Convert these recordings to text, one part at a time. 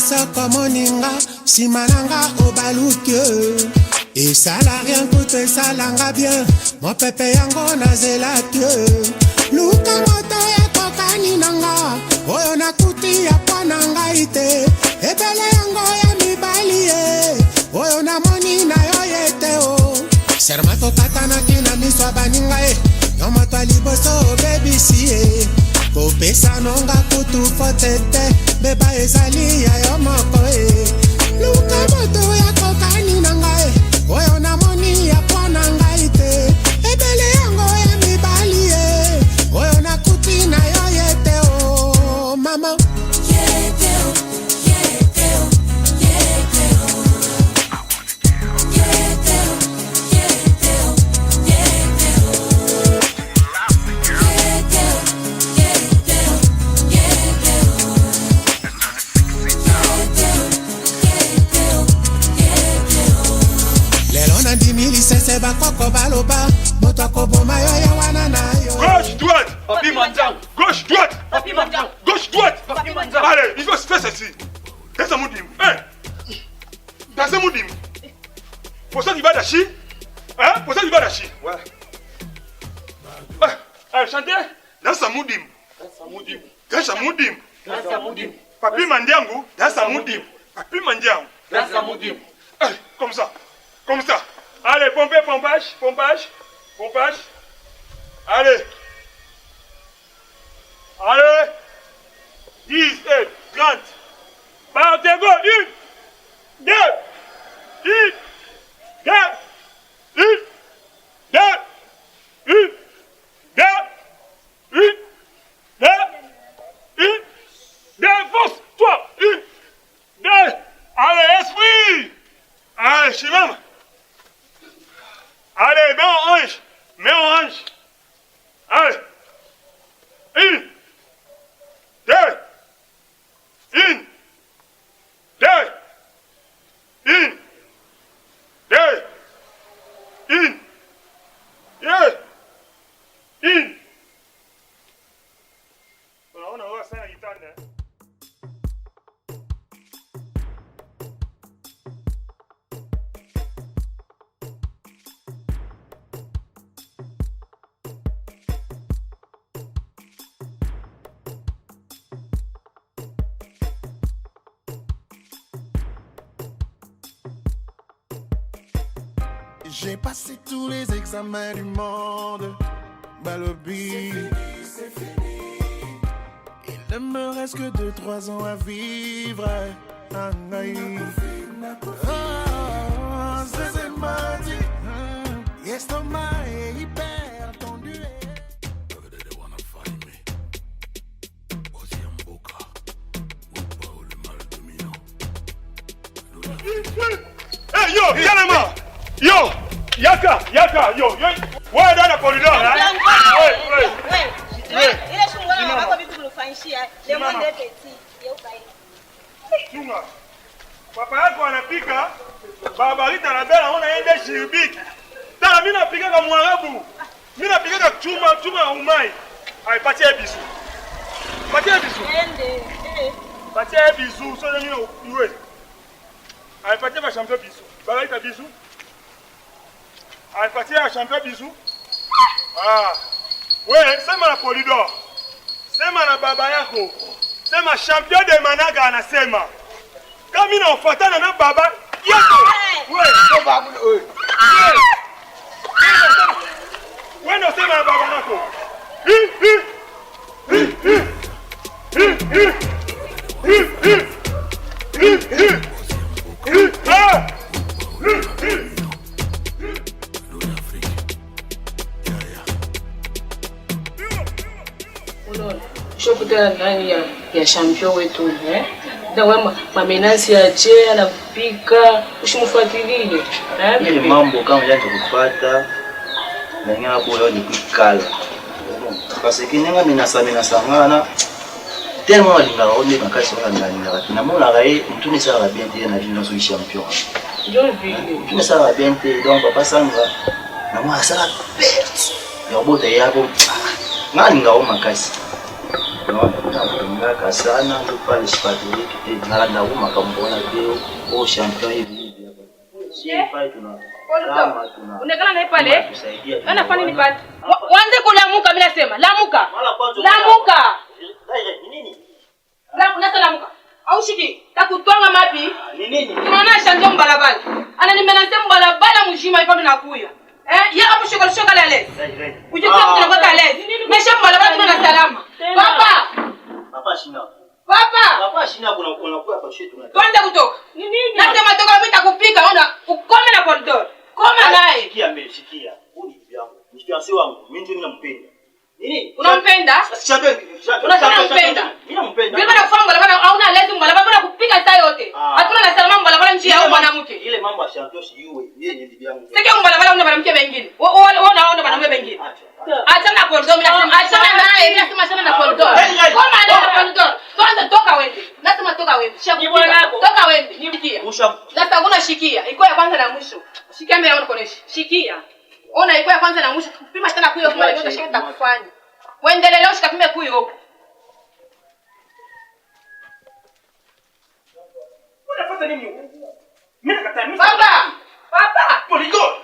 soko moninga simananga obaluke et ça la rien coûte ça langa bien mon pépé yango na zelate luka moto ya kokani nanga oyo nakuti ya pananga ite ebele yango ya mibali oyo na moni na yo yete o sermato katana kina miswa baninga yomo to liboso baby si kopesa nonga kutu fotete beba ezali ya yo moko luka moto ya kokani nanga oyo na moni ya pananga ite ebele yango ya mibali oyo nakuti na yo yete o mama yete o yete o yete o yete o yete o yete o yete o yete o yete o lelo na dimili sese bakoko baloba moto akoboma yo ya wana na yo gauche droite papi manjang gauche droite papi manjang gauche droite papi manjang allez il faut se faire ceci danse mudim danse mudim pour ça tu vas dashi hein pour ça tu vas dashi ouais allez chantez danse mudim danse mudim papi manjangu danse mudim papi manjang danse mudim comme ça. Allez, pompage. Allez. 10 et 30. Partez go. 1, 2, 1, 2, force. 3, 1, 2. Allez, esprit. Allez, Chimam. Allez, mets en range. Allez. 1, 2, 1, 2, 1, 2, 1, 2, 1. On va faire la guitare. J'ai passé tous les examens du monde, Balobi. C'est fini. Il ne me reste que 2-3 ans à vivre. C'est mardi. L'estomac est hyper tendu. Hey yo, Yanema! Yo! Yaka! Yo! Ouais, dans la corridor, hein? Ouais. Il est sur moi, on va pas vite le faire. Les moins des petits. Chunga. Papa yako anapika, babarita na bela ona ende shiribiki. Tala mimi napika kama Mwarabu. Mimi napika kama chuma umai. Ai patie bisu. Ende. Patie bisu, so nini uwe. Ai patie ba champion bisu. Babarita bisu. Ai patie ba champion bisu. Ah. Ouais, sema na corridor. Sema na baba yako. Sema champion de Managa anasema. Kama mimi nafuatana na baba yako. Wewe ndio babu wewe. Wewe ndio sema na baba yako. Shokutana ndani ya champion wetu ndio mamenasi ya che anapika usimfuatilie ile mambo kama yangu kupata na ngapo leo ni kukala parce que ninga minasa sangana tellement alingaone makasi wana ndani na mona gae mtuni sala bien te na dino so champion ndio vile mtuni sala bien te donc papa sanga na mwa sala perte ya bota yako ngani ngao makasi nampendaka sana ndo pale sipatiriki te nalanda uma kamubona leo o champion hivi pale unekana naye pale anafanya nini pale wanze kulamuka mimi nasema lamuka nini lamuka au shiki takutwanga mapi nini tunaona shanjo mbalabala ananimenasema mbalabala mjima ipo tunakuya ya hapo shoka la leo uje tunapata leo mesha mbalabala tuna salama papa shina kuna kwa hapa shetu na twende kutoka nini nasema toka mimi nitakupika ona ukome na polidor koma naye shikia huni bibi yangu ni fiancé wangu mimi ndio ninampenda nini unampenda unampenda mimi nakufahamu mbalabala hauna lazima mbalabala bora kupika saa yote hatuna na salama mbalabala nchi yao mwanamke ile mambo ya champion si yeye ni bibi yangu sasa mbalabala una mwanamke wengine unaona mwanamke wengine achana polidor mimi nasema achana naye mimi nasema achana na polidor koma na polidor kwanza toka wewe nasema toka wewe toka wewe nibikia sasa kuna shikia iko ya kwanza na mwisho shikia mbele yako koneshi shikia ona iko ya kwanza na mwisho kupima tena kuyo kwa ndio shida kufanya uendelee leo shikapime kuyo unafanya nini mimi nakataa papa polidor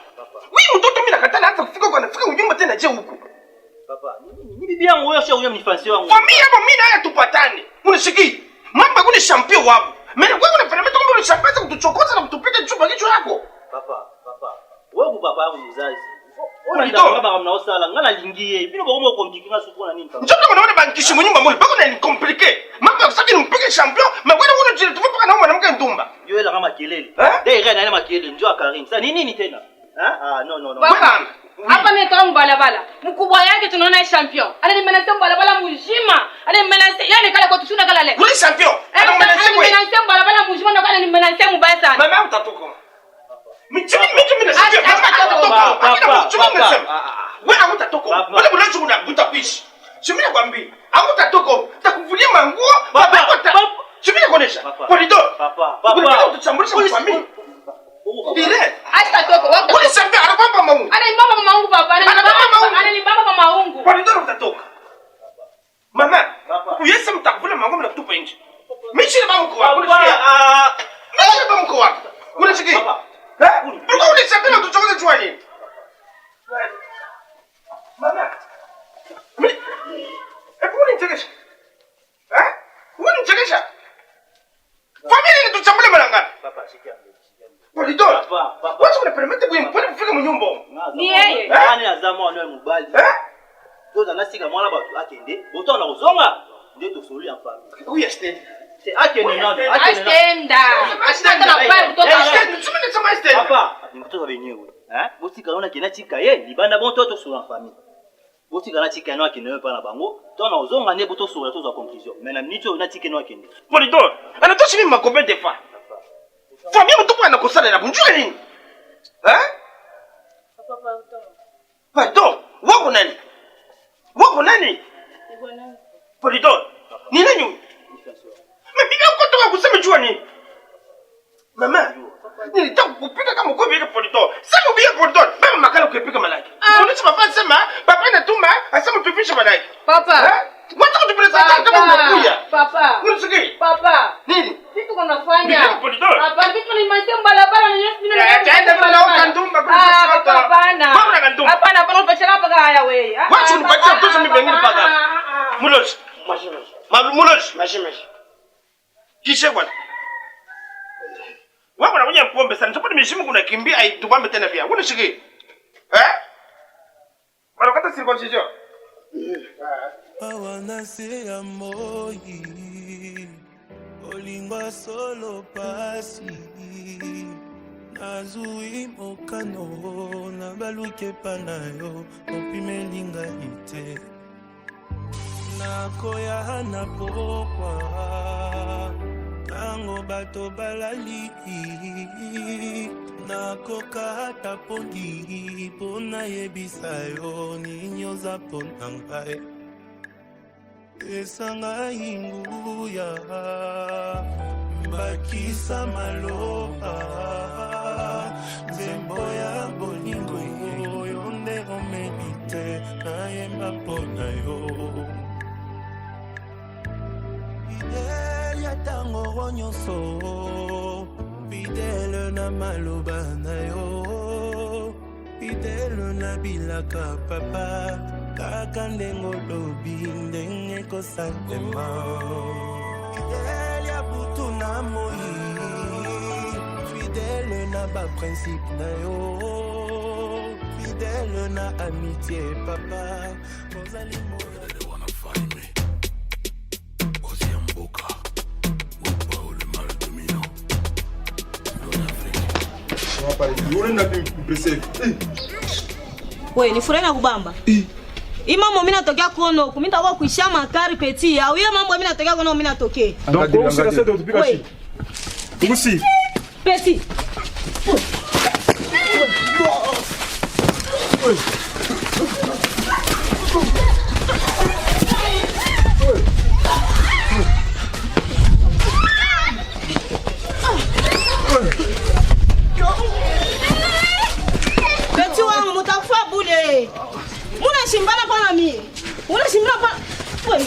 wewe mtoto mimi nakataa hata kufika kwa nafika ujumbe tena je huko papa ni bibi yangu wewe sio ni fiancé wangu familia hapo mimi naye tupatane unishiki mambo kuna champion wapo mimi wewe unafanya mtu kama unashambaza kutuchokoza na kutupiga chupa kichwa yako papa wewe baba yangu mzazi ona ndio baba mnaosala ngana lingie bino bomo kompliquer suko na nini papa njoto unaona bankishi mnyumba mbona bako ni compliqué mambo ya kusaki nimpige champion magwenda uno jile tufe paka na mwanamke ndumba yeye la kama kelele dai na kama kelele njoo Karim sasa nini tena no papa hapa ni toa mbalabala mkubwa yake tunaona champion ananimenasa mbalabala mjima ananimenasa yani kala kwa tushuna kala le ule champion ananimenasa mbalabala mjima na kala ananimenasa mbaya sana mama utatoka mimi nasema wewe hutatoka wala bulancho utapishi shimia kwambi hutatoka takuvulia manguo baba shimia kuonesha polidor papa utachambulisha kwa familia ile hata toka wako ule champion anabamba maungu ananibamba maungu papa ananibamba maungu polidor utatoka mama uyese mtakuvula manguo na kutupa nje mimi shile bamuko wako mimi shile bamuko wako unashiki Pourquoi on est champion de tout le journée? Maman. Mais et pourquoi on est hein? Où on est famille de tout champion malanga. papa sikia polidor. papa Wewe unapeleka bwini pole kufika mnyumba. Ni yeye nani azama wana mubali doza nasika mwana batu akende botona uzonga ndio tosuli en famille Oui, Estelle. Astenda na pale kutoka papa ni mtoto wenyewe botika naona kinatika ye libanda bon toto sur la famille botika na tika no akene pa na bango tona uzonga ne boto sur la toza conclusion mais na nicho na tika no akende polidor anatoshi mimi makombe de fa famille mtu bwana kosana na bunjua nini pardon wako nani polidor ni nani mimi uko kusema jua nini mama nilitaka kupika kama uko vile polidor sema vile polidor mama makala ukipika malaki unaacha papa sema papa anatuma asema tupishe malaki papa wacha kutupresenta kama unakuja papa unisikie papa nini vitu unafanya polidor hapa vitu ni maisha mbalabala na Yesu ndio taenda kwa nao kandumba kwa sasa hapana mama kandumba hapana unapachana hapa haya wewe wacha unipatie mtoto mimi wengine paka mulosh mashimeshi kisha bwana wako na kunya pombe sana sababu nimeshimu kuna kimbia aitubambe tena pia unishiki Marokata circoncision awana se ya moi olingwa solo pasi nazui mokano na baluke panayo opimelinga ite nakoya na pokwa tango bato balali nakoka ata pongi pona yebisa yo nini oza pona ngai esanga inguya bakisa maloba nzembo ya bolingo yo nde omeli te nayemba mpona yo tango nyonso fidèle na maloba na yo fidèle na bilaka papa kaka ndenge olobi ndenge kosalema fidèle ya butu na moi fidèle na baprincipe na yo fidèle na amitié papa ozali we nifurahi na kubamba hii mambo mimi natokea kono mimi nitakuwa kuisha makari peti au hiyo mambo mimi natokea kono mimi natokea donc on se laisse de tupika chi tukusi peti Shimbana pana mie. Una shimbana pana. Wewe.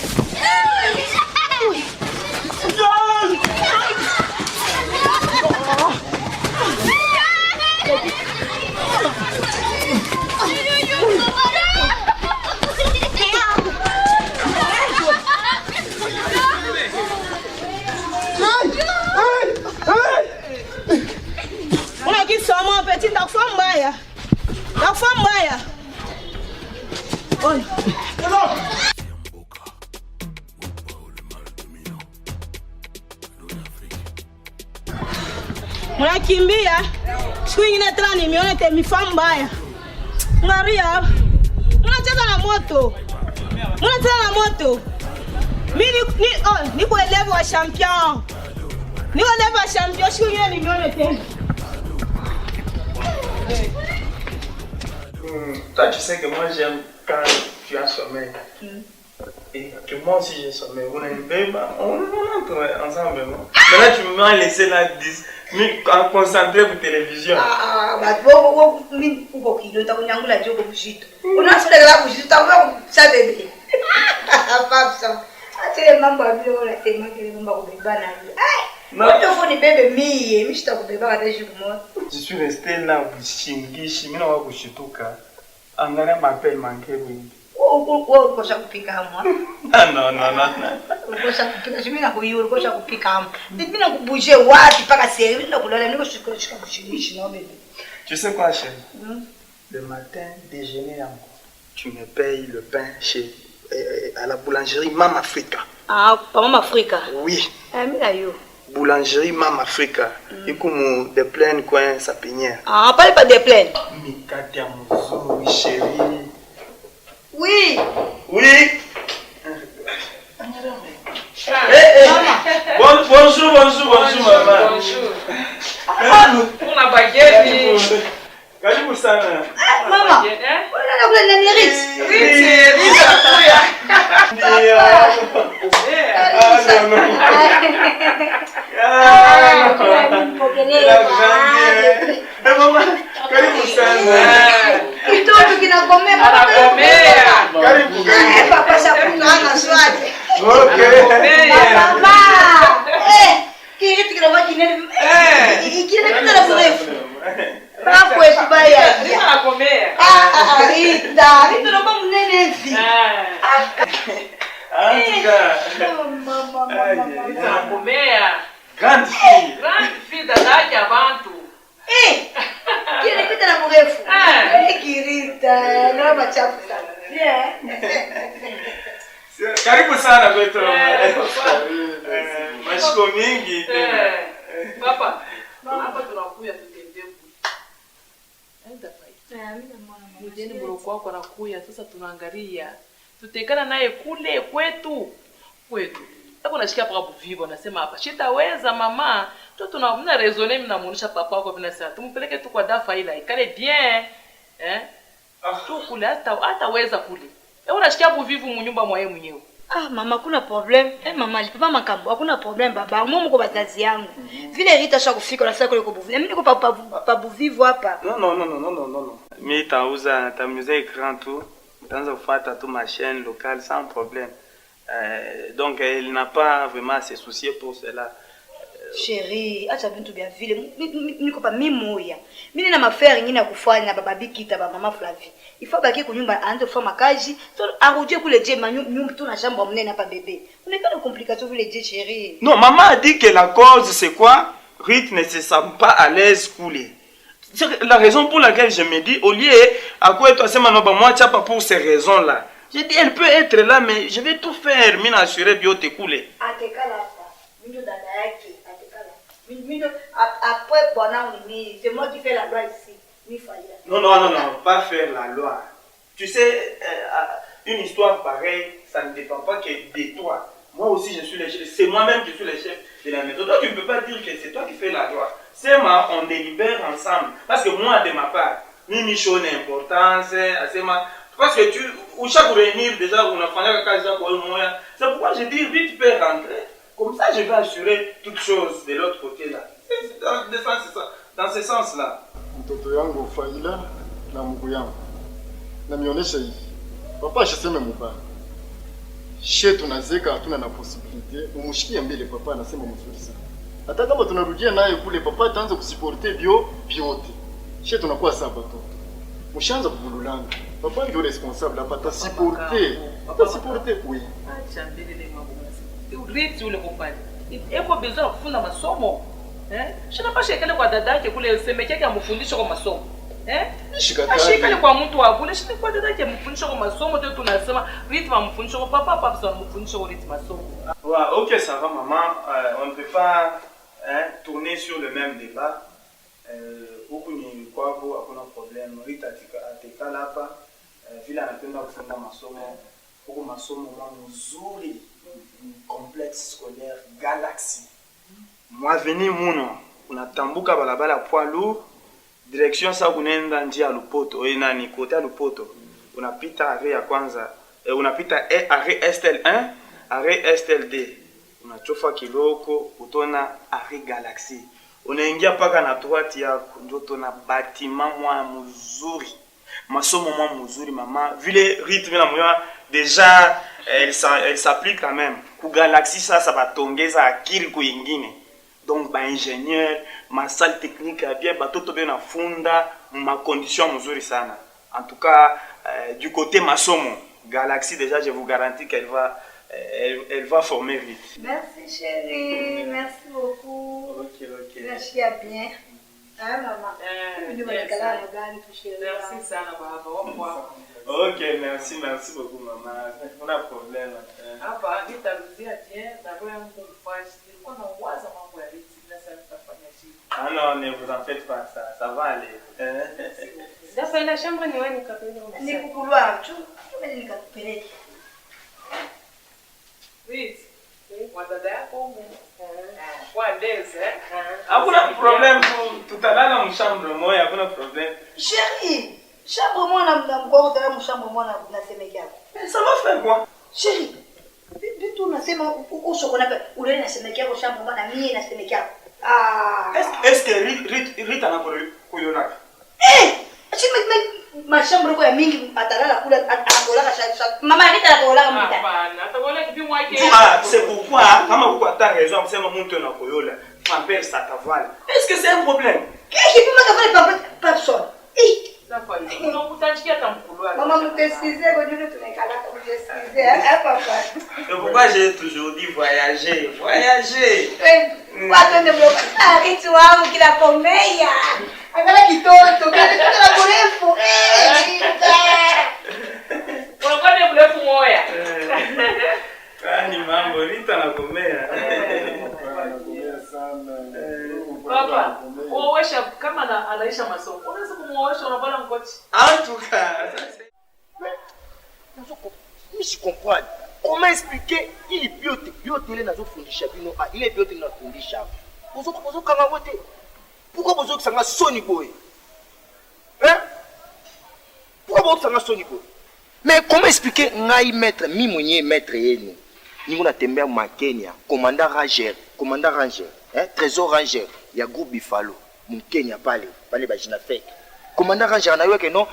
Una kisoma petit ndakufambaya. Ndakufambaya. Oi. Unakimbia siku nyingine tena nimeona temifa mbaya. Maria, unacheza na moto. Unacheza na moto. Mimi niko level wa champion. Niko level wa champion siku nyingine nimeona tena. Toi, tu sais que moi j'aime quand tu as sommeil. Et que moi aussi j'ai sommeil. On entre ensemble. Mais là, tu m'as laissé là concentré pour télévision. Bah, bon, tu as un jour pour Jito. On a fait la bougie, tu as ça bébé. Pas ça. Tu es maman, tu es je suis resté là pour Chingi, Chimina wa kushituka. Angana m'appelle manqué oui. Ukosha kupika hamwa. Non. Ukosha kupika, Chimina kuyu, ukosha kupika hamwa. Nipina kubuje wapi paka seri, nipina kulala, niko shika kushinishi na bébé. Tu sais quoi chérie? Le matin, déjeuner tu me payes le pain chez à la boulangerie Mama Africa. Ah, pas Mama Africa. Oui. Mira yo. Boulangerie Mama Africa. Ikumu des plaines coin Sapinière. Ah, parle pas des plaines. Mikati ya mzuri chérie. Oui. Oui. Bonjour maman. Bonjour. On a baguette. Karibu sana. Mama. Unataka kula nani Rich? Rich anakuya. Ndio. Mama, karibu sana. Kitoto kinakomea. Anakomea. Karibu. Papa shakutana swati. Okay. Mama. Kiriti kinakuwa kinene. Kinene kitana mrefu. Hapo esibaya. Anakomea. Rita. Rita ndo mnene hivi. Mama. Anakomea. Grande fille. Grande fille dada ya bantu. Kile pita na mrefu. Kirita. Na machafu sana. Karibu sana kwetu. Mashiko mingi tena. Papa, hapa tunakuya tutembee. Enda pai. Mjeni mroko wako anakuya sasa tunaangalia. Tutekana naye kule kwetu. Hapo nashikia paka buvivo nasema hapa. Shitaweza mama. Mna raisonner mnamuonesha papa wako vina sasa. Tumpeleke tu kwa dafa ila ikale bien. Tu kule hataweza kule. Unashikia buvivu munyumba mwa yeye mwenyewe. Mama kuna problem. Mama alipapa makambo. Hakuna problem baba. Mumu kwa bazazi yangu. Vile Rita shakufika na sasa kule kwa buvivu. Mimi niko pa buvivu hapa. Non. Mimi tauza écran tu. Utaanza kufuata tu ma chaîne locale sans problème. Donc elle n'a pas vraiment à se soucier pour cela. Chérie, acha bintu bya vile. Niko pa mimi moya. Mimi na mafere ngine ya kufanya na baba Bikita ba mama Flavie. Ifo baki kunyumba aanze kufanya makazi. So arudie kule je nyumba tu na jambo mnene hapa bébé. Unaika na complication vile je chérie. Non, maman a dit que la cause c'est quoi? Rite ne se sent pas à l'aise couler. C'est la raison pour laquelle je me dis au lieu à quoi toi c'est maintenant moi tu pas pour ces raisons là. Je dis elle peut être là mais je vais tout faire mine assurer bio te couler. Atekala pa. Mimi dada yake atekala. Mimi après bwana mimi c'est moi qui fais la loi ici. Mi fallait. Non, pas faire la loi. Tu sais une histoire pareille, ça ne dépend pas que de toi. Moi aussi je suis le chef, c'est moi-même qui suis le chef de la maison. Donc tu ne peux pas dire que c'est toi qui fais la loi. C'est moi, on délibère ensemble. Parce que moi de ma part, mimi chose d'importance, c'est moi. Parce que tu, ou chaque réunir déjà, on a fait un cas moyen. C'est pourquoi je dis vite tu peux rentrer. Comme ça, je vais assurer toutes choses de l'autre côté là. C'est dans ce sens-là. Mtoto yangu Faila na Mungu yangu. Na mionyesha hivi. Papa asiseme mubaya. She tunazeka hatuna na possibility. Umushikie mbele papa anasema mzuri sana. Hata kama tunarudia naye kule papa ataanza kusiporter vyote. She tunakuwa sawa tu. Mushaanza kubululana. Papa ndio responsable hapa atasiporter. Atasiporter kui. Acha mbele le mambo. Uriti ule kompani. Eko besoin kufunda masomo. Shina pa shekele kwa dada yake kule semeke yake amfundisha kwa masomo. Ashikale kwa mtu wa kule shina kwa dada yake amfundisha kwa masomo tu tunasema Riti amfundisha kwa papa sana amfundisha kwa Riti masomo. Ouais, OK, ça va maman, on ne peut pas tourner sur le même débat. Huku ni kwako hakuna problem. Riti atekala hapa vile anapenda kufunda masomo. Huku masomo mzuri. Complexe scolaire Galaxy. Moi veni muno unatambuka balabala poids lourd direction sa kunenda njia ya Lupoto nani kote ya Lupoto unapita arrêt ya kwanza unapita arrêt Estel 1 arrêt Estel 2 unachofa kiloko utona arrêt Galaxy unaingia paka na droite yako ndio tuna bâtiment mwa mzuri masomo mwa mzuri mama vile rythme na moya déjà elle s'applique quand même ku Galaxy ça va tongeza akili kuingine. Donc ba ingénieur ma salle technique bien batoto bien na funda ma condition mzuri sana. En tout cas du côté masomo Galaxy déjà je vous garantis qu'elle va elle va former vite. Merci chérie, merci beaucoup. OK. Merci à bien. Hein maman. Merci sana baba. OK, merci beaucoup maman. On a problème. Hapa nitarudia bien na roho yangu kumfashi. Nilikuwa nawaza mambo ya Riti na sasa tutafanya shida. Ah non, ne vous en faites pas ça va aller. Sasa ila shamba ni wewe nikapeleka. Nikukulwa tu. Mimi nikakupeleka. Riti. Kwa dada yako kwa ndeze. Hakuna problème tutalala mshambre moja, hakuna problème. Chérie, chambre moi na mkao tena mshambre moi na semeki yako. Ça va faire quoi? Chérie, bitu unasema uko shokona ule na semeki yako chambre moi na mimi na semeki yako. Est-ce que Rita na kuyona? Ma chambre kwa mingi atalala kula akolaka chaque mama Rita akolaka mita. Hapana, atakola kipimo yake. C'est pourquoi kama uko ata raison kusema mtu na koyola. Appelle ça ta voile. Est-ce que c'est un problème? Qu'est-ce que tu m'as fait personne? Maman, vous t'excusez, vous nous tenez vous excusez, hein, papa. C'est pourquoi j'ai toujours dit voyager. Quando devo fare tu amo che la commeia. Agora que toto, que la bolefu. Unakuwa ni mrefu moya. Kwani mambo Rita na komea. Papa, uowesha kama anaisha masomo. Unaweza kumuoesha unabana mkochi. Antuka. Je comprends. Comment expliquer il biote ile nazofundisha bino ile biote ninafundisha. Bozo kama wote. Pourquoi bozo kusanga soni boy? Pourquoi bozo kusanga soni boy? Mais comment expliquer ngai maître mi mwenye maître yenu? Ningo natembea ma Kenya, commandant ranger, trésor ranger ya groupe Bifalo, mu Kenya pale ba jina fake. Commandant ranger anayua que non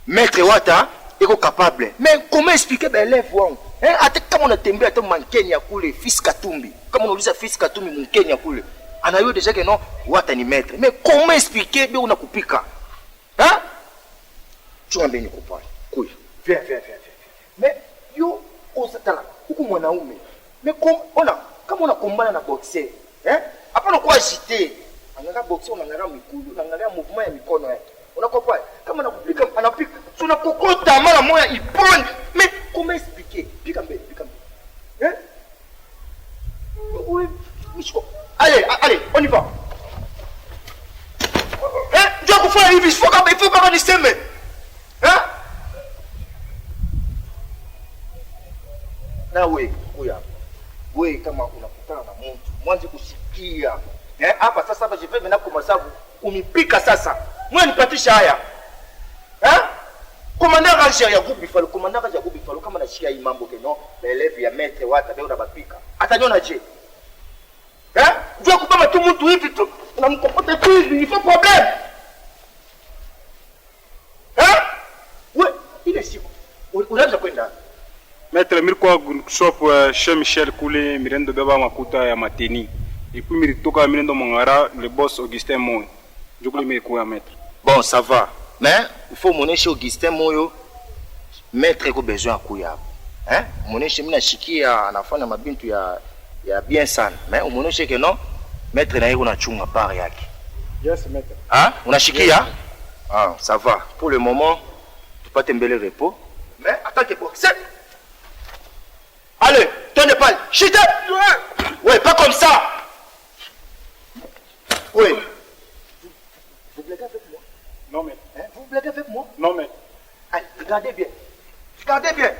maître wata eko capable. Mais comment expliquer ben élève wangu? Hata kama unatembea hata Mkenya kule Fils Katumbi, kama unauliza Fils Katumbi Mkenya kule, anayua déjà que non, wata ni maître. Mais comment expliquer bien unakupika? Hein? Tu ambe ni kupali. Kuya. Viens. Mais yo osatala, huku mwanaume. Mais kama unakombana na boxer, hapana kuwa agité. Angalia boxer, unaangalia mikono, unaangalia mouvement ya mikono yake. Unakopa kama nakupika anapika. Tunakokota mara moja ipone. Mais comment expliquer? Pika mbele. Oui, Michko. Allez, on y va. Tu vas faire il faut pas niseme. Na wewe kama unakutana na mtu, mwanze kusikia. Hapa sasa hapa jive mena kwa masavu, umipika sasa. Mwe nipatisha haya. Commandant Ranger ya groupe Bifalo, commandant Ranger ya groupe Bifalo kama nashikia hii mambo keno, élève ya maître wata beo unabapika. Ataniona je? Jua kupama tu mtu hivi tu, unamkopota tu hivi, il faut problème. Ouais, ile siku. Unaanza kwenda. Maître Mirko shop chez Michel Koulé, mirendo beba makuta ya mateni. Et puis miritoka mirendo mongara le boss Augustin Moy. Je voulais me couper maître. Bon, ça va. Mais il faut monter chez Augustin Moyo. Maître ko besoin kuya. Monter chez mina shikia anafanya mabintu ya bien sana. Mais umoneshe que non, maître na yeye unachunga part yake. Yes, maître. Unashikia? Ça va. Pour le moment, tu peux t'embellir le repos. Mais attends que bon. Allez, tenez pas. Chute. Ouais, pas comme ça. Oui. Vous blaguez avec moi? Non, mais. Vous blaguez avec moi? Non, mais. Allez, regardez bien. Regardez bien.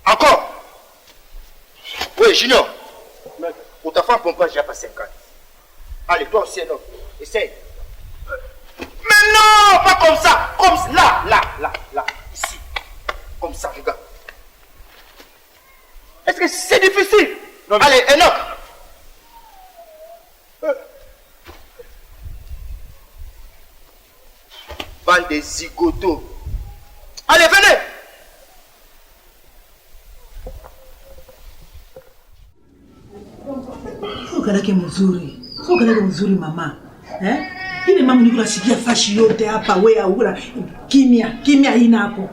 Encore. Oui, Junior. Pour ta femme, pompage, j'ai pas 50. Allez, toi aussi, non. Essaye. Mais non, pas comme ça. Comme là. Ici. Comme ça, regarde. Est-ce que c'est difficile? Non, mais... Allez, Enoch. Bande de zigotos. Allez, venez. Ukalake mzuri mama. Ile mama nikula sikia fashi yote hapa wewe au kimya inako.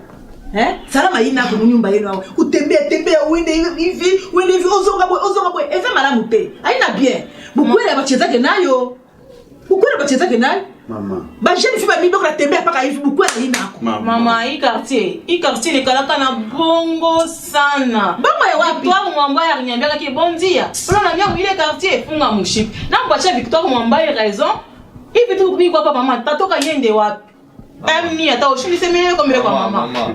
Salama inako mnyumba yenu hao. Utembea uende hivi ozonga boy. Eve malamu te. Haina bien. Bukwele bachezake nayo. Mama. Bajeni fiba mibo kwa tembea paka hivi bukwele inako. Mama, hii quartier ni kalaka na bongo sana. Bongo ya wapi? Victoire Mwambaye aliniambia ki bondia. Pula na nyangu ile quartier funga mship. Na mpacha Victoire Mwambaye raison. Hivi tu biko hapa mama, tatoka yende wapi? Ni hata ushindi semeyo kwa mama. Mama,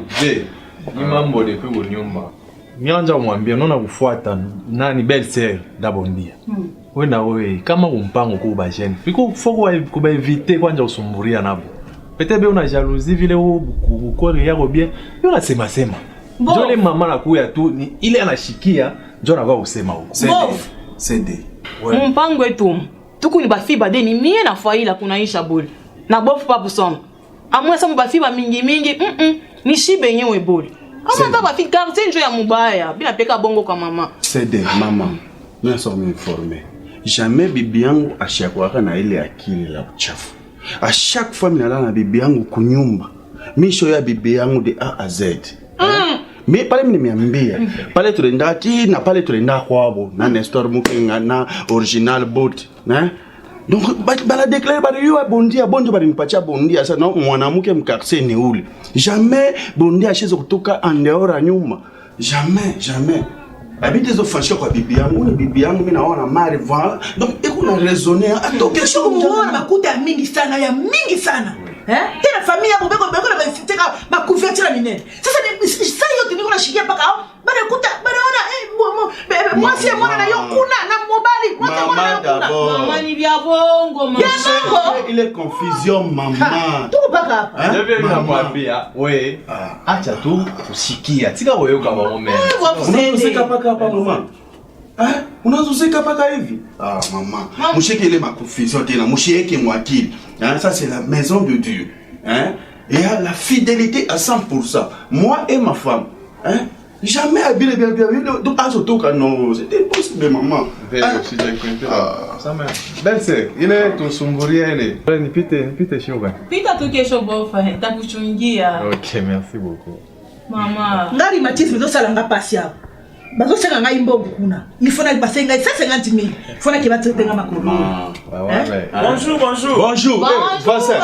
ni mambo de kwa nyumba. Mianja umwambia unaona kufuata nani belle-sœur da bondia. Wewe kama umpango kuba jeune. Fiko foko kuba éviter kwanja usumburia nabo. Peut-être be una jalousie vile ukori yako bien. Yo nasema. Njole mama na kuya tu ni ile anashikia njoo na vao usema huko. Sede. Mpango wetu. Tuku ni bafiba de ni mie na faila kunaisha boli. Na bofu pa busoma. Amwe samu bafiba mingi. Ni shibe nyewe boli. Kama ta bafi quartier njo ya mubaya. Bila peka bongo kwa mama. Sede mama. Nous sommes informés. Jamais bibi yangu ashakuwaka na ile akili la uchafu. À chaque fois minala na bibi yangu kunyumba. Misho ya bibi yangu de A à Z. Mais pale nimeambia. Pale tulenda na pale tulenda kwabo na Nestor Mukenga na original boat, Donc bala déclarer bali yo bondia bali nipatia bondia sasa na mwanamke mkarse ni ule. Jamais bondia acheze kutoka en dehors ya nyuma. Jamais. Habite zo fashion kwa bibi yangu mimi naona mari voilà. Donc iko na raisonner atoke sio muona makuta mingi sana. Tena familia yako beko na basiteka bakuvetira minene. Sasa ni sasa yote niko nashikia paka hao. Bana ona mwasi mwana na yokuna na mobali. Mwasi mwana na yokuna. Mama ni vya bongo mama. Ile confusion mama. Tuko paka hapa. Ndio namwambia wewe acha tu usikia. Tika wewe kama mume. Unazusika paka hapa mama. Unazusika paka hivi? Maman. Musheke ile ma confusion tena musheke mwakili. Ça c'est la maison de Dieu. Il y a la fidélité à 100%. Moi et ma femme. Hein? Jamais habillé bien. Donc, à ce tour, non, c'était impossible, maman. Belle-sœur, il est ton sombrurier. Nipite shoga. Pita tu kesho bofa, takuchungia. Ok, merci beaucoup. Mama. Ngari Mathis bezo salanga pasi hapo. Bazo seka ngai mbongo kuna. Il faut na basenga 150 000. Il faut na ke batsenga makolo. Bonjour. Bonjour. Voisin.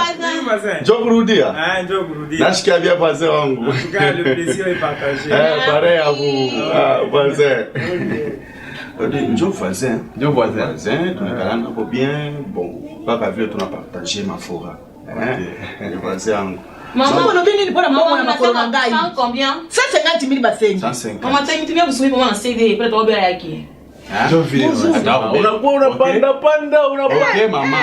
Jogurudia. Jogurudia. Nasikia bien voisin wangu. En tout cas, le plaisir est partagé. Pareil à vous. Voisin. Njo voisin, tunakalana ko bien. Bon, papa vile tunapartager mafora. Le voisin wangu. Maman, on a bien une bonne maman à ma colonne. Combien? 150 000 basenga. 150. Maman, tu viens vous souhaiter un CD pour toi bien yaki. Unapanda. Ok, maman.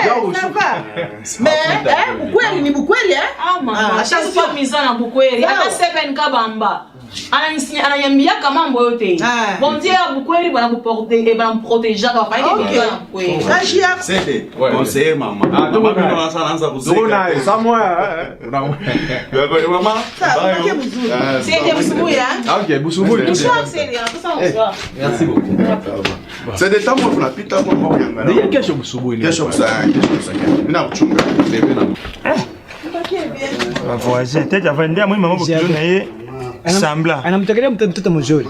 Mais, bukweli ni bukweli, hein? Ah, maman. Acha kwa mizana bukweli. Ana seven kabamba. Ananiambia kama mambo yote. Bon Dieu bukweli bana kuporter bana protéger kwa faida kwa bukweli. C'est conseiller maman. Maman ndio anaanza kuzika. Una Samuel. Maman. C'était busubuya. OK, busubuya. Merci beaucoup. C'est des temps où on a pita kwa yanga. Ndio kesho busubuya. Kesho sana. Nina kuchunga. Voisin, tete avandia mimi mama bokilo na ye. Sambla. Anamtekelea mtoto mzuri.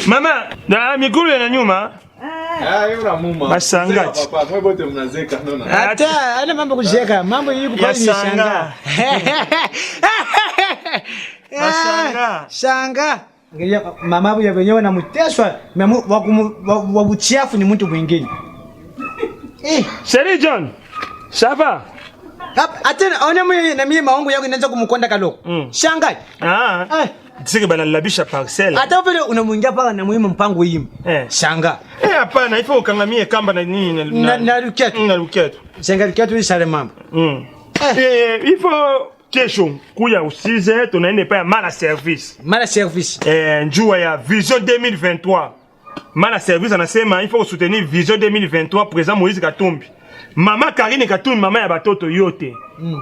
Mama, na miguu ya nyuma. Yura muma. Basangati. Papa, mwe bote mnazeka nona. Hata ana mambo kucheka, mambo hii kwa ni shanga. Shanga. Angalia mama hapo ya wenyewe anamteswa, wa buchafu ni mtu mwingine. Salut John. Ça va? Atena ona mimi na mimi maongo yangu inaanza kumkonda kaloko. Shanga. Tsike bana labisha parcelle. Hata vile unamuingia paka na muhimu mpango hii. Shanga. Hapana, ifo ukangamie kamba na nini na ruketu. Na ruketu. Shanga ruketu ni sale mama. Ifo kesho kuya usize tunaende pa mala service. Mala service. Njua ya Vision 2023. Mala service anasema ifo soutenir Vision 2023 président Moïse Katumbi. Mama Karine Katumbi mama ya batoto yote.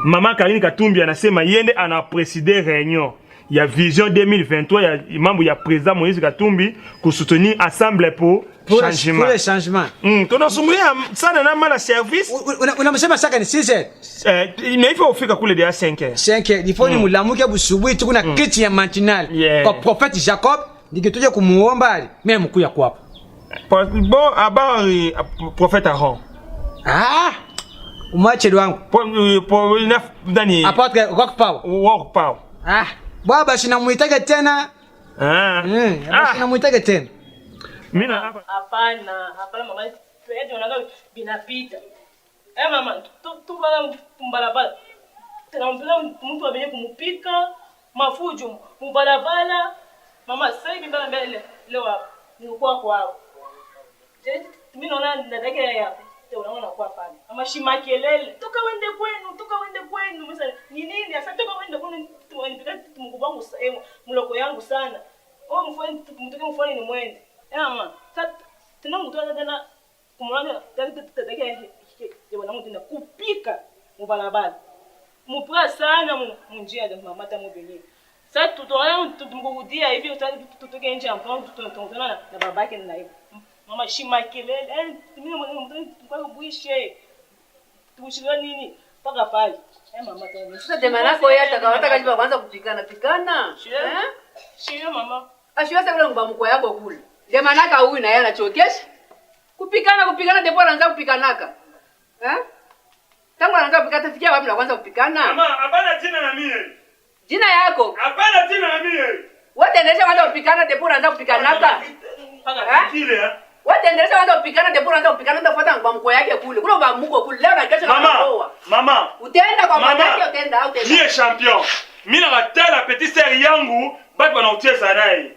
Mama Karine Katumbi anasema yende ana présider réunion ya Vision 2023 ya mambo ya président Moïse Katumbi ku soutenir assemblée pour changement. Pour le changement. Tunasumulia sana na mala service. Unamsema saka ni 6h. Inaifa ufika kule dia 5h. 5h. Il faut ni mulamuke busubuhi tukuna kiti ya matinal. Kwa prophète Jacob nikitoje kumuomba mimi mkuya kwa hapo. Bon habari prophète Aaron. Umache wangu. Pour nani? Apôtre Rock Power. Baba sinamuitaga tena. Sinamuitaga tena. Mimi hapana mama. Twende unaga binapita. Mama, tu bala mbalabala. Tunampenda mtu abenye kumupika, mafujo, mbalabala. Mama, sasa hivi mbele leo hapa. Nilikuwa kwao. Mimi naona ndadake ya unaona kwa pale. Ama shima kelele. Toka wende kwenu. Msa ni nini? Sasa toka wende kwenu tunipika mkubangu mloko yangu sana. Mfanye mtoke mfanye ni mwende. Mama, sasa tunangu tena kumwanga tatake ya wanangu tena kupika mubalabala. Mupra sana munjia ya mama tamu benye. Sasa tutaona tumkurudia hivi tutoke nje ambapo tutakutana na babake na hivi. Mama shima kelele, mimi mwanangu kwa kubuishe. Tubushira nini? Paka pale. Mama tani. Sasa demanako yeye atakawataka jiba kwanza kupikana. Shio mama. Ashia sasa ngomba mko yako kule. Demanaka huyu na yeye anachokesha. Kupikana ndipo anaanza kupikanaka. Tangu anaanza kupika tafikia wapi na kwanza kupikana? Mama, hapana jina na mimi. Jina yako? Hapana jina na mimi. Wote endelea kwanza kupikana ndipo anaanza kupikanaka. Kile wote endelea kwanza kupikana ndipo anaanza kupikana utafuata ngomba mko yake kule. Kule ngomba mko kule leo na kesho na kuoa. Mama. Utaenda kwa mama yake utaenda au utaenda. Mie champion. Mimi na batala petit sœur yangu bado wanaocheza naye.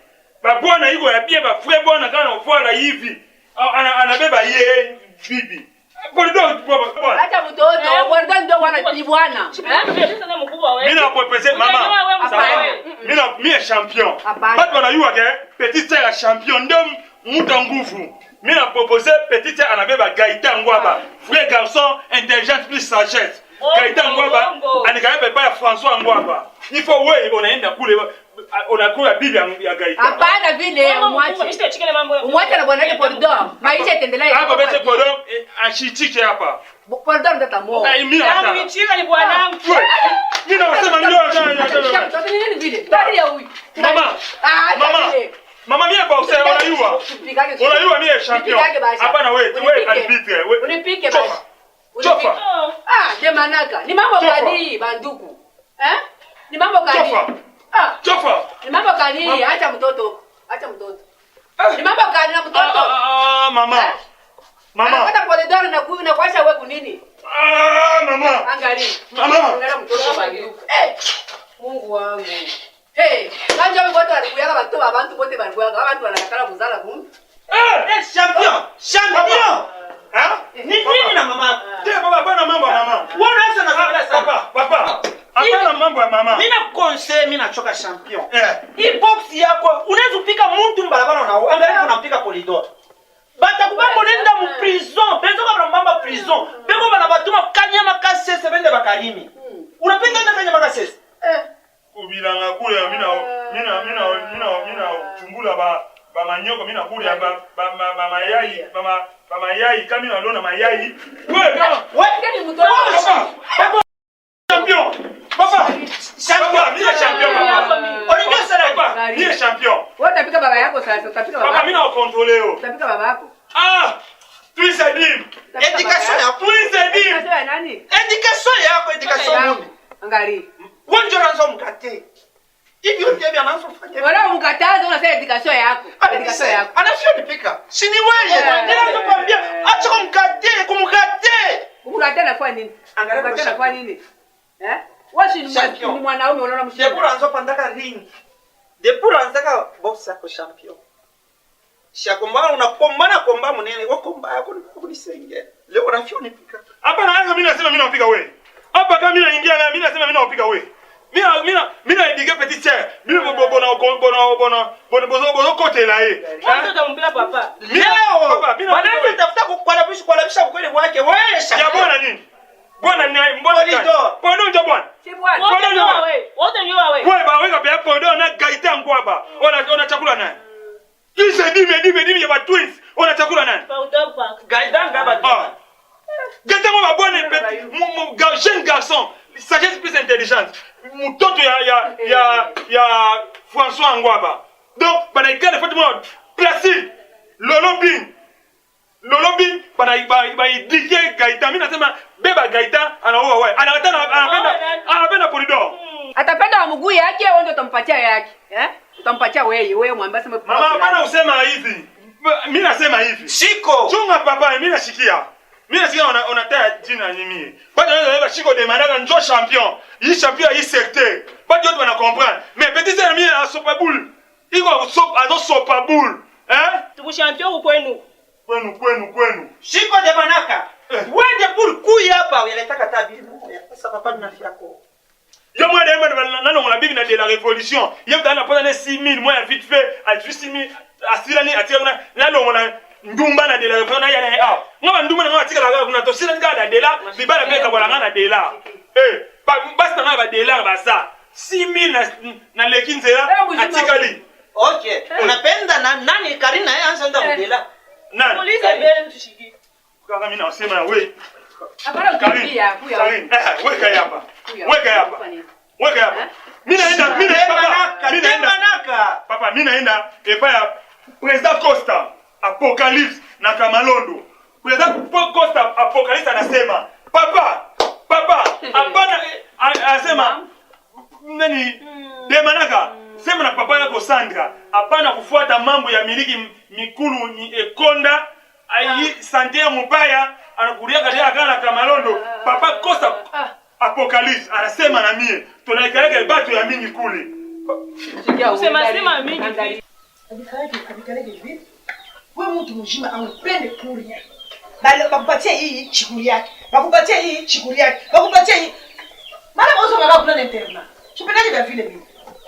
Babwana iko ya bia ba frère bwana kana ufuala hivi. Anabeba yeye bibi. Acha mtoto, bwana ndio bwana ni bwana. Mimi na popese mama. Mimi champion. Bado wanayua ke petit sœur champion ndio mtu nguvu. Mimi na popose petit sœur anabeba Gaita ngwaba. Frère garçon intelligence plus sagesse. Gaita Ngwaba anikaipa pa François Ngwaba. Il faut wewe unaenda kule unakula bibi ya Gaita. Hapana vile mwache. Mwache na bwana yake Polidor. Maisha itaendelea. Hapa basi Polidor ashitike hapa. Polidor ndo tamoa. Mwichika ni bwanangu. Mimi nasema nini vile? Tari ya huyu. Mama. Mama mimi kwa usema unajua. Unajua mimi champion. Hapana wewe arbitre. Unipike basi. Chofa. Demanaka. Ni mambo gani banduku? Ni mambo gani? Chofa. Ni mambo gani? Acha mtoto. Ni mambo gani na mtoto? Mama. Hata Polidor na kuacha wewe kunini? Mama. Angalia. Mama. Angalia mtoto banduku. Mungu wangu. Kanja watu walikuyaga watu abantu bote balikuyaga abantu wanakala kuzala kumbe. Champion. Nini na mama? Ndio baba mambo ya mama. Wewe unaweza na papa. Hapana mambo ya mama. Mimi nakukonseil mimi nachoka champion. Hii box yako unaweza upika mtu mbarabara nao. Angalia unampiga Polidor. Batakubamba nenda mu prison. Benzo kama mama prison. Beko bana batuma kanyama kasese bende bakarimi. Unapenda nenda kanyama kasese? Kubilanga kule mina chungula ba manyoko mina kule ba mayai kama mina ndona mayai wewe kani mtoto champion papa mimi champion papa olinga sana mimi champion wewe utapika baba yako sasa utapika baba papa mimi na contrôler yo utapika baba yako tuisaidie education ya tuisaidie nani education yako angalia Wonjo ranzo mkate. Hivi yote hivi anaanza kufanya. Wala umkataza unasema education yako. Anafio nipika. Si ni wewe. Ndio nakwambia acha kumkate. Kumkate anafanya nini? Angalia anafanya nini? Wewe ni mwanaume unaona mshindi. Depura anzo pandaka ring. Depura anzaka box yako champion. Shakombana unakomba munene wakomba yako kunisenge. Leo anafio nipika. Hapa na mimi nasema mimi napiga wewe. Hapa kama mimi naingia mimi nasema mimi napiga wewe. Mimi napiga petit cher. Mimi bono kote la yeye. Wewe utampila papa. Leo papa mimi natafuta kukwalabisha ukweli wake wewe. Ya bwana nini? Bwana ni mbona gani? Polidor ndio bwana. Si bwana. Wote ndio wewe. Wewe ba wewe pia Polidor na Gaita Ngwaba. Ona chakula nani? Kisa dime ya twins. Ona chakula nani? Polidor pa. Gaita Ngwaba. Gaita Ngwaba bwana petit jeune garçon. Sagesse plus intelligente. Mtoto ya François Ngwaba. Donc bana ikale fatima placide Lolobin bana idike Gaita. Mimi nasema beba Gaita anaoa wewe. Anapenda Polidor. Atapenda wa mguu yake wewe ndio utampatia yake. Utampatia wewe mwambie sema mama hapana usema hivi. Mimi nasema hivi. Shiko. Chunga papa mimi nashikia. Mimi nasikia unataya jina nyinyi. Bado wewe Shiko de Manaka njo champion. Hii champion hii secteur. Bado wote wana comprendre. Mais petit c'est mimi à Sopaboul. Iko à Sopaboul. Tu champion kwenu. Kwenu. Shiko de Manaka. Wende pour kuya hapa unataka tabiri. Sasa papa ninafia ko. Yo moi nano on a bibi na de la révolution. Yo dans la 6000 moi vite fait à 6000 asirani atirana nalo on ndumba na de la révolution ya ngaba ndumba ngaba tika la kuna to sila ngada de la bibala peka bwana ngana de la basi na ngaba de la basa 6000 na lekinzela atikali. Okay. Unapenda nani Karina yeye anza kudela? Nani? Polisi mbele mtushiki. Kama mimi nasema wewe. Hapana kukimbia kuya. Weka hapa. Mimi naenda. Papa mimi naenda epa President Costa Apocalypse na Kamalondo. President Costa Apocalypse anasema, "Papa, hapana anasema nani? Demanaka, sema na papa yako Sandra, hapana kufuata mambo ya miliki mikulu ni ekonda, ai sante mubaya, anakuria katika kana Kamalondo. Papa Costa Apocalypse anasema na mie, tunaikaleka batu ya mingi kule." Sema mingi. Abikarege vipi? Wewe mtu mzima anapende kuria. Bali bakupatia hii chikuri yake. Bakupatia hii chikuri yake. Bakupatia hii. Mara moja unataka kuna interna. Tupendaje vya vile mimi?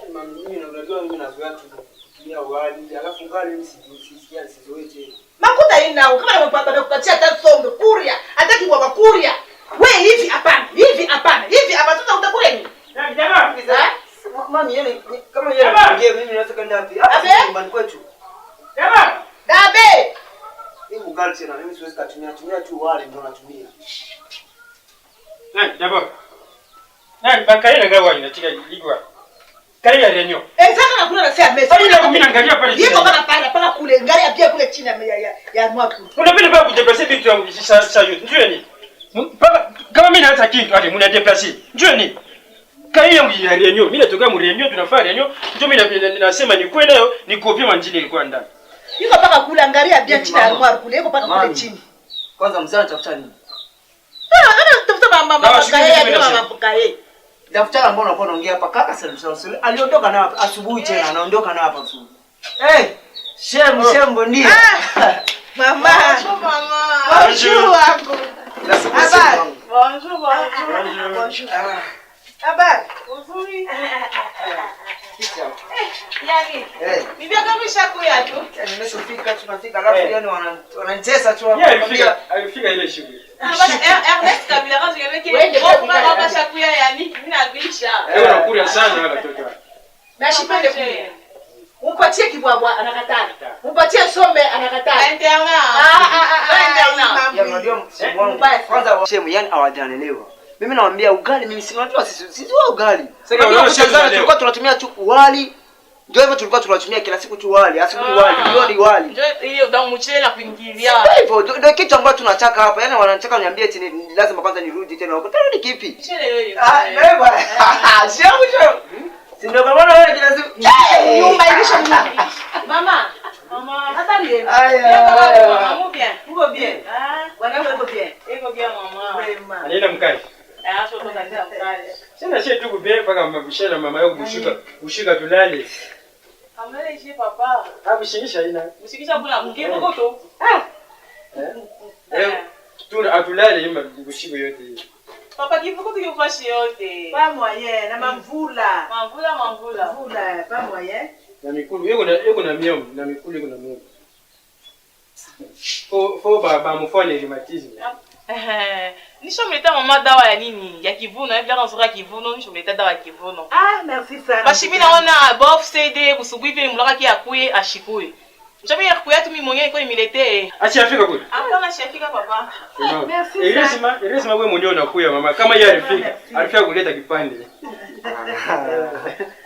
Mimi na unajua mimi nazoea kutumia wali, alafu ngali msizoete. Makuta ina kama nimepata kupatia hata sombe kuria. Hata kibwa kuria. Wewe hivi hapana. Hivi hapana. Hivi hapa sasa utakula nini? Jamaa. Mami yeye kama yeye anaongea mimi naweza kwenda wapi? Hapa nyumbani kwetu. Jamaa. Dabe. Hii ugali tena mimi siwezi kutumia tu wali ndio natumia. Jamaa. Bakaye na gawa inatika ligwa. Kale ya renyo. Sasa nakula na sasa mesa. Mimi naangalia pale. Yiko paka kule ngalia pia kule chini ya mwaku. Unapenda baba kudeplacer vitu yangu sasa yote. Njoo ni. Kama mimi hata kitu hadi muna deplacer. Njoo ni. Kai yangu ya renyo. Mimi natoka mu renyo tunafanya renyo. Njoo mimi nasema ni kwenda leo ni kopia manjini ilikuwa ndani. Yiko paka kule angalia pia chini ya mwaku kule. Yiko paka kule chini. Kwanza mzee anatafuta nini? Tafuta mama Bakaye. Daftari ambao unakuwa unaongea hapa kaka Salim aliondoka na hapa asubuhi tena anaondoka na hapa asubuhi. Shembo ndio. Mama. Bonjour hapo. Bonjour. Habari. Nzuri. Yani. Bibi kama shakuya tu. Nimeshafika tunafika alafu yani wananitesa tu hapo. Alifika ile shughuli. Ernest Kabila kazi yake. Kwa shakuya yani mimi nabisha. Unakula sana wala toto. Nashipende kule. Umpatie kibwabwa anakataa. Umpatie sombe anakataa. Interna. Kwanza shemu yani hawajanelewa. Mimi nawaambia ugali mimi sinajua sisi ugali. Sasa tulikuwa tunatumia tu wali. Ndio hivyo tulikuwa tunatumia kila siku tu wali, asubuhi wali. Ndio ile ndio mchele na kuingilia. Hivyo ndio kitu ambacho tunataka hapa. Yaani wanataka niambie eti lazima kwanza nirudi tena huko. Tarudi kipi? Mchele wewe. Ndio. Sio. Si ndio kama wewe kila siku. Nyumba ilisha nyumba. Mama. Hata ni. Mama bien. Uko bien. Bwana uko bien. Iko bien mama. Anaenda mkali. Sio ndo kaenda mkali. Sina shida tu kubie paka mabishana mama yako kushika tulale. Amele ishi papa. Bishingisha ina. Mshikisha kuna mkeko koto. Tu atulale yema kushiba yote hiyo. Papa kifuko tukifashi yote. Pas moyen na mamvula. Mamvula. Mvula, pas moyen. Na mikulu yego na miom, na mikulu yego na miom. Fo ba mfone rheumatisme. Nishomleta mama dawa ya nini? Ya kivuno, hivi kama sura kivuno, nishomleta dawa ya kivuno. Merci sana. Bashimi naona bof CD busubuhi vile mlaka kia akuye ashikuye. Njami ya kuya tu mimi mwenyewe kwa nimilete. Acha afika kule. Hapana shafika papa. Merci. Ilisema wewe mwenyewe unakuya mama. Kama yeye alifika kuleta kipande.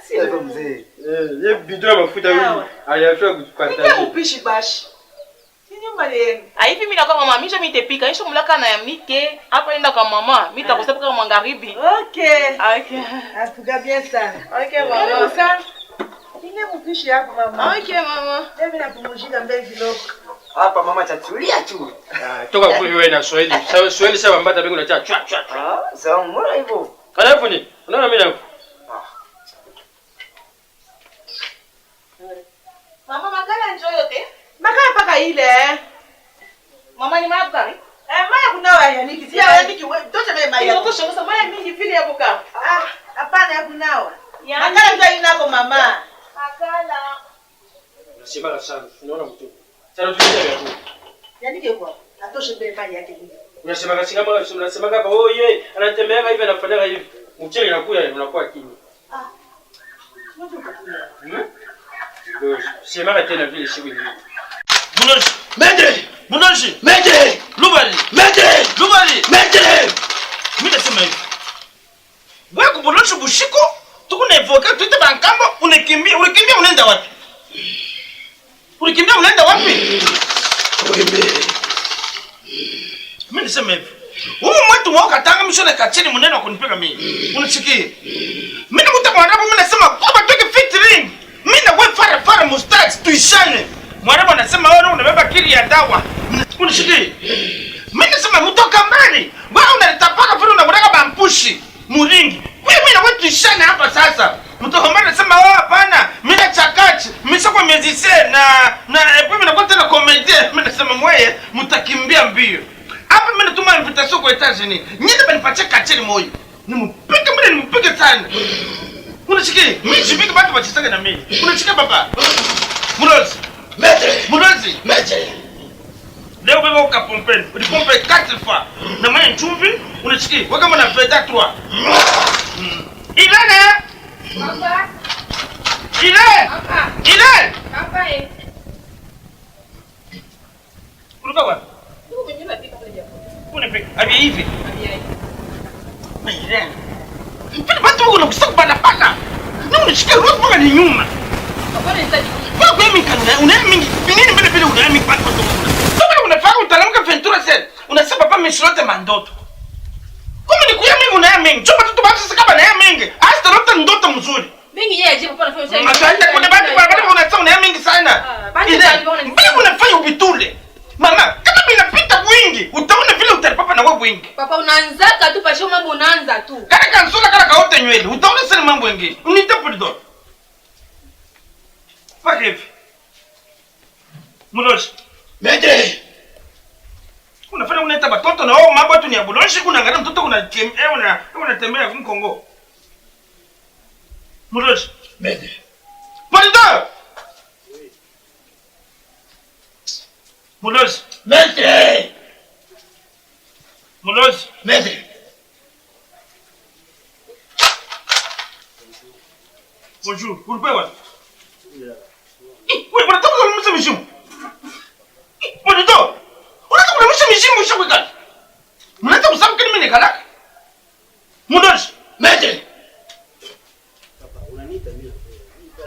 Sio hivyo mzee. Yeye bidwa mafuta huyu. Alifika kupata. Ndio upishi bashi. Aivi mimi na kwa mama mimi mimi tepika nisho mlaka na mike hapa nenda kwa mama mimi takosepa kama magharibi. Okay. Atuka bien sana. Okay mama. Sana. Ninge mpishi hapo mama. Okay mama. Mimi napumzika mbele kidogo. Hapa mama tatulia tu. Toka kule wewe na Swahili. Swahili sawa mbata mbingu na cha chwa. Sawa mbona hivyo? Kalafu ni. Unaona mimi na Mama makala njoo yote. Makala paka ile. Mama ni mabukari. Maya kunawa ya niki. Sia ya niki. Tocha mimi maya. Ndio tosha sasa maya mingi vile ya buka. Hapana ya kunawa. Makala ndio inako mama. Makala. Nasema sana. Unaona mtu. Sasa tuliza vya tu. Ya niki kwa. Atoshe mbele maya yake hivi. Unasema kama oh yeye anatembea hivi anafanya hivi. Mchele inakuja unakuwa kimya. Sema tena vile shughuli. Munoji, mende! Munoji, mende! Lubali, mende! Lubali, mende! Mimi nasema hivi. Wewe kubonosha bushiko, tukuna evoka tuite bankambo, unakimbia unaenda wapi? Unakimbia unaenda wapi? Mimi nasema hivi. Wewe mwetu wao katanga mshone kachini munene wa kunipeka mimi. Unasikia? Mimi nakuta mwarabu mimi nasema kwa toke fitting. Mimi na wewe fara mustax tuishane. Mwarabu anasema wewe unabeba kili ya dawa. Unasikia? Mimi nasema mtoka mbali. Wewe unalitapaka vile unamraka bampushi muringi. Mimi na wewe tuishane hapa sasa. Mtoka mbali anasema wewe hapana. Mimi na chakachi. Mimi sio musicien na mimi nakuwa tena comedian. Mimi nasema mwewe mtakimbia mbio. Hapa mimi natuma invitation kwa Etats-Unis. Nyinyi banipatia kacheni moyo. Nimpige sana. Unasikia? Mimi sipige bado bachisaka na mimi. Unasikia baba? Munozi. Mete. Munozi. Mete. Leo wewe ukapompeni. Ulipompe 4 fois. Na mwenye chumvi unasikia. Wewe kama na veda 3. Ilene! Papa. Ile! Papa. Ile! Papa eh. Ulikuwa wapi? Ndio mwenyewe napika pale japo. Unapika. Abia hivi. Abia hivi. Ilene. Mpili watu wanakusaka bana. Na unasikia roho mpaka ni nyuma. Papa nitaji. Wewe mimi kana una mingi. Nini mbele vile una mingi pako. Sasa unafanya utalamka Ventura sasa. Unasema papa misilote mandoto. Kama ni kuya mingi una mingi. Choma tu basi sasa kama na mingi. Hasta rota ndoto mzuri. Mingi yeye jibu papa anafanya usafi. Mashaita kuna bado kwa unasema una mingi sana. Mbona unafanya ubitule? Mama, kama binapita wingi, utaona vile utalipapa na wewe wingi. Papa unaanzaka tu pasho mambo unaanza tu. Kana kansula kana kaote nywele, utaona sana mambo mengine. Unita pulidor. Faka hivi. Muloshi. Mede. Unafanya unaita batoto na wao mambo tu ni ya buloshi, kuna ngana mtoto unatembea kumkongo. Muloshi. Mede. Pulidor. Muloshi. Mede. Muloshi. Mede. Bonjour, pourquoi ouais? Oui, on attend que nous sommes ici. On est là. On attend que nous sommes ici, mon cher Wigan. On attend que nous sommes ici, mon cher. Mudosh, mede.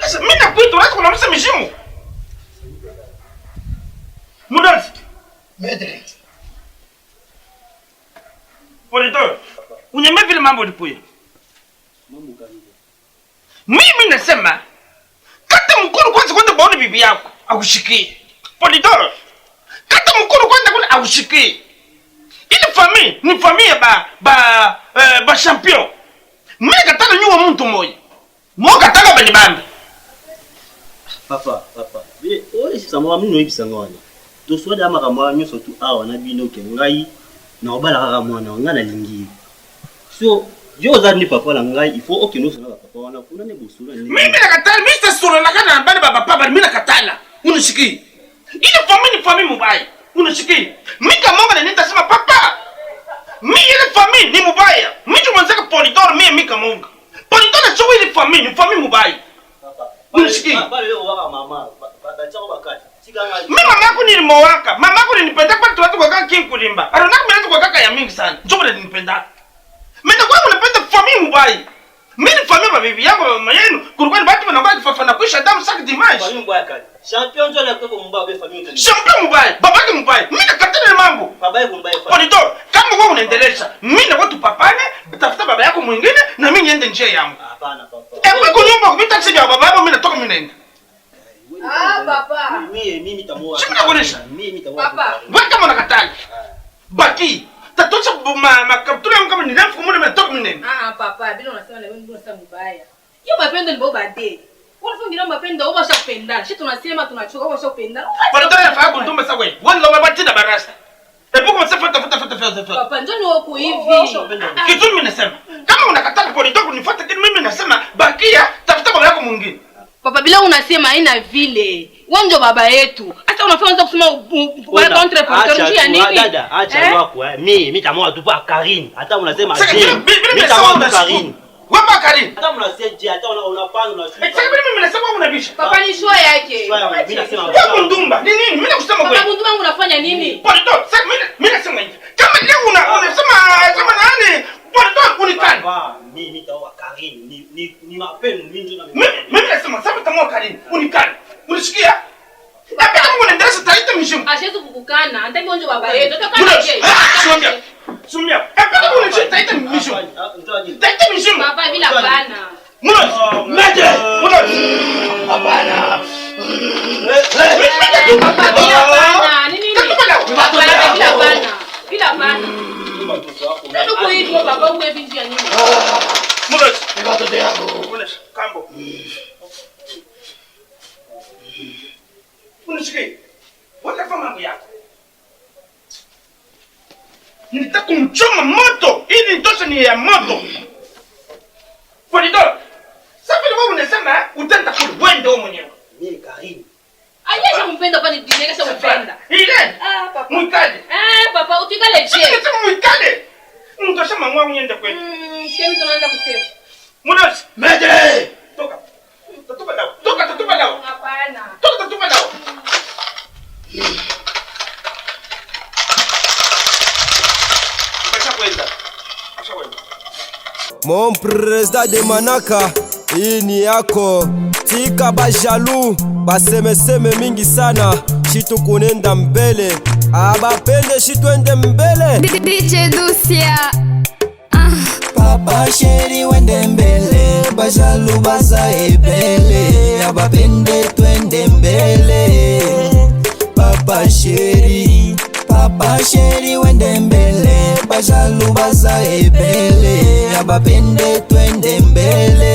Sasa mimi nakuita unataka kunamsha mishimu. Mudosh. Mede. Polito. Unyeme vile mambo lipuya. Mambo gani? Mimi nasema kata mkono kwanza kwenda baone bibi yako akushikie. Polidor. Kata mkono kwanza kwenda akushikie. Ile famille ni famille ba champion. Mimi kataka nyua mtu mmoja. Mo kataka bali banda. Papa. Bi o isama mino ibisangwana. To soda makamwa nyoso tu awa na bino ke ngai na obala kaka mwana ngana lingi. So yo zani papa la ngai il faut okino sana papa wana kuna ne busura ni. Mimi nakatala Mr. Sura na kana bana baba papa mimi nakatala. Unashiki. Ile famille ni famille mubaya. Unashiki. Mimi kama nitasema papa. Mimi ile famille ni mubaya. Mimi tumanzaka Polidor mimi kama Polidor sio ile famille ni famille mubaya. Papa. Unashiki. Papa leo waka mama. Baba chako bakati. Mimi mama yako nilimowaka. Mama yako nilipenda kwa watu kwa kaka kinkulimba. Arona mimi kwa kaka ya mingi sana. Njoo nilipenda. Mimi kwa unapenda famille mubaya. Mimi ni famille babibi yangu mama yenu. Kulikuwa ni watu wanakuwa kifafana kuisha damu saki dimanche. Famille mubaya kali. Champion ndio anakuwa mbaya kwa famille. Champion mubaya. Babake mubaya. Mimi nakatana mambo. Baba yako mbaya. Polidor, kama wewe unaendelesha, mimi na watu papane, tafuta baba yako mwingine na mimi niende njia yangu. Hapana papa. Wewe nyumba kupita sija baba yako mimi natoka mimi naenda. Papa. Mimi tamoa. Sema nakuonesha. Mimi tamoa. Papa. Wewe kama unakatali. Baki. Tatosha makaptura yangu kama ni refu mimi natoka mimi naenda. Papa, bila unasema na wewe ndio unasema mbaya. Hiyo mapendo ni baba de. Unafungira mapendo wewe unashapenda. Sisi tunasema tunachoka wewe unashapenda. Polidor yafaa kundumba sawa wewe. Wewe ndio mabatina barasa. Epuka msafa tafuta. Papa, njoni wako hivi. Kitu mimi nasema. Kama unakatali Polidor kunifuata kile mimi nasema bakia tafuta baba yako mwingine. Papa, bila unasema haina vile. Wewe ndio baba yetu. Hata unaanza kusema wala contre Polidor njia nini? Dada, acha wako. Mimi tamoa tu pa Karine. Hata unasema je. Mimi tamoa Karine. Wewe pa Karine. Hata unasema je, hata unapanga unashuka. Sasa mimi nasema unabisha. Papa ni shua yake. Mimi nasema wewe ndumba. Ni nini? Mimi nakusema Papa, kweli. ndumba unafanya nini? Polidor, sasa mimi nasema hivi. Kama leo unasema nani? Polidor unikani. Mimi tamoa Karine. Ni mapendo mimi ndio mimi nasema sasa tamoa Karine. Unikani. Unisikia? Hapa kama unaendelea taita mishimu. Ashetu kukukana. Hataki onjo baba yetu. Toka je. Sumia. Hapa kama unaendelea taita mishimu. Taita mishimu. Papa bila bana. Mulo. Mede. Mulo. Hapana. Papa bila bana. Nini? Papa bila bana. Bila bana. Ndio kwa hiyo baba wewe njia nini? Mulo. Ni watoto yangu. Mulo. Kambo. Unisikie? Weka mambo yako. Nitaka kumchoma moto ili nitoshe ni ya moto. Polidor. Sasa wewe unasema utaenda kule wewe ndio mwenyewe. Mimi Karine. Ayesha mpenda pa nidine kesha mpenda. Ile. Papa. Mwikale. Papa utikale je. Sema mwikale. Mtosha mangwa unyende kwetu. Sema tunaanza kusema. Munosi. Mede. Toka. Tatupa dawa. Toka tatupa dawa. Hapana. Toka tatupa dawa. Acha kwenda. Acha kwenda. Mon président de Manaka, hii ni yako. Tika bajalu basemeseme mingi sana, shitu kunenda mbele, abapende shitwende mbele. DJ Dusia. Papa sheri wende mbele, bajalu baza ebele, abapende twende mbele. Papa sheri wende mbele, bajalu baza ebele, abapende twende mbele.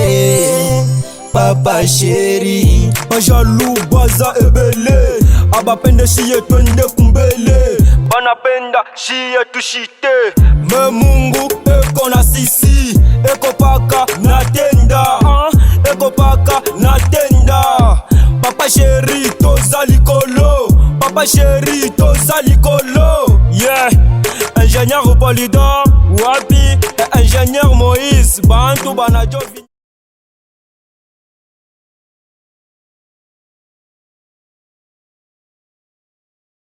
Papa sheri bajalu baza ebele, abapende shiye twende kumbele. Banapenda shiye tushite, me Mungu eko na sisi, eko paka na tenda, eko paka na tenda. Papa sheri toza likolo, papa sheri toza likolo. Yeah, ingénieur Polydor, wapi ingénieur Moïse, bantu banajovi.